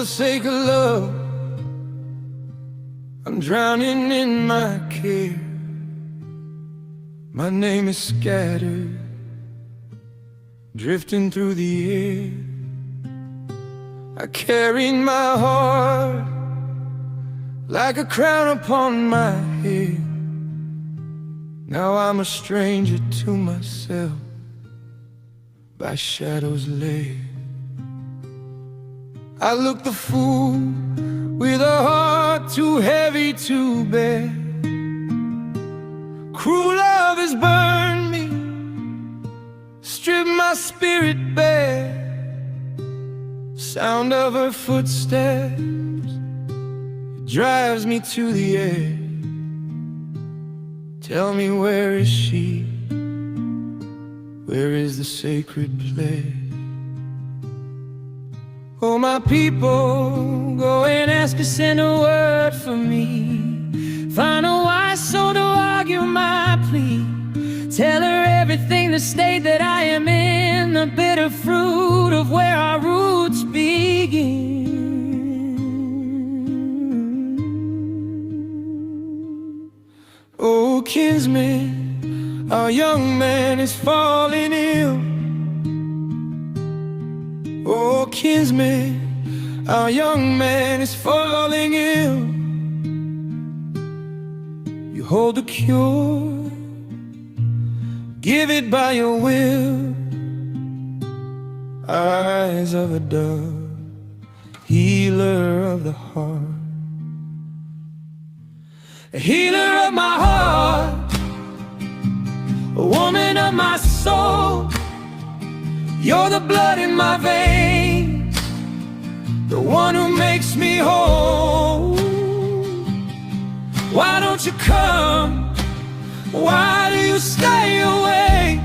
the sake of love, I'm drowning in my care. My name is scattered, drifting through the air. I carry my heart like a crown upon my head. Now I'm a stranger to myself by shadows laid. I look the fool with a heart too heavy to bear. Cruel love has burned me, stripped my spirit bare. Sound of her footsteps, it drives me to the edge. Tell me, where is she? Where is the sacred pledge? Oh, my people, go and ask her, send a word for me. Find a wise soul to argue my plea. Tell her everything, the state that I am in, the bitter fruit of where our roots begin. Oh, kinsman, our young man is falling ill. Oh, kinsman, our young man is falling ill. You hold the cure, give it by your will. Eyes of a dove, healer of the heart. A healer of my heart, a woman of my soul. You're the blood in my veins, the one who makes me whole. Why don't you come? Why do you stay away?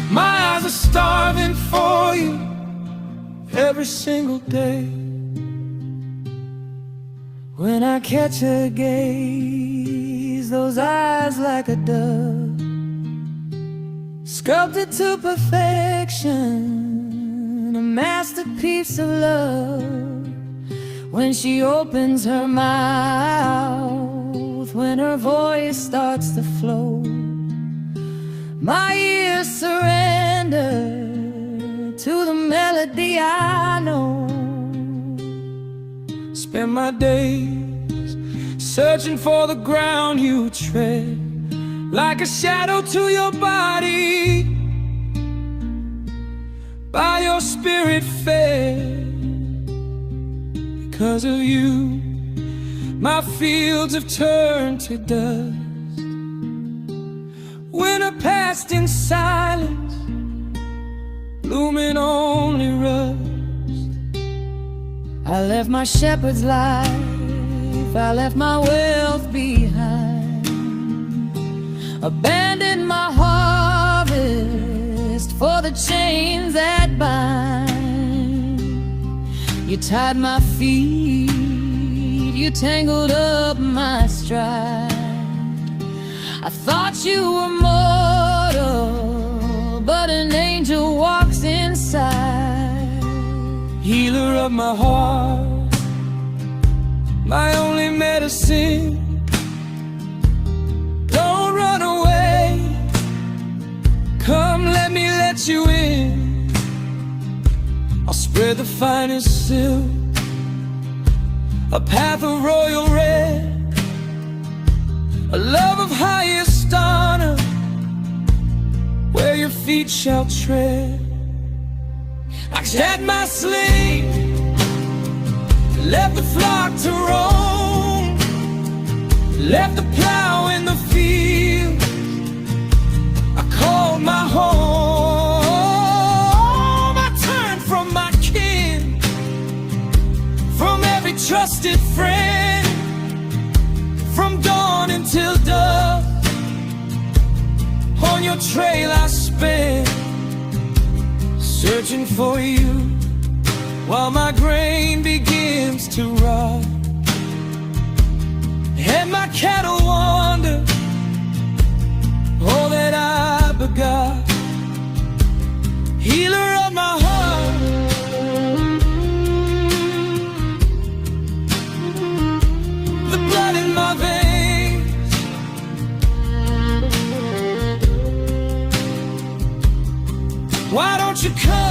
My eyes are starving for you every single day. When I catch her gaze, those eyes like a dove, sculpted to perfection, a masterpiece of love. When she opens her mouth, when her voice starts to flow, my ears surrender to the melody I know. Spend my days searching for the ground you tread, like a shadow to your body, by your spirit fed. Because of you, my fields have turned to dust. Winter passed in silence, blooming only rust. I left my shepherd's life, I left my wealth behind, abandoned my harvest for the chains that bind. You tied my feet, you tangled up my stride. I thought you were mortal, but an angel walks inside. Healer of my heart, my only medicine. Don't run away, come let me let you in. I'll spread the finest silk, a path of royal red, a love of highest honor, where your feet shall tread. I shed my sling, left the flock to roam, left the plow in the field, I called my home. I turned from my kin, from every trusted friend, from dawn until dusk. On your trail I spent, searching for you, while my grain begins to rot, and my cattle wander, all that I begot. Healer of my heart, tkabo.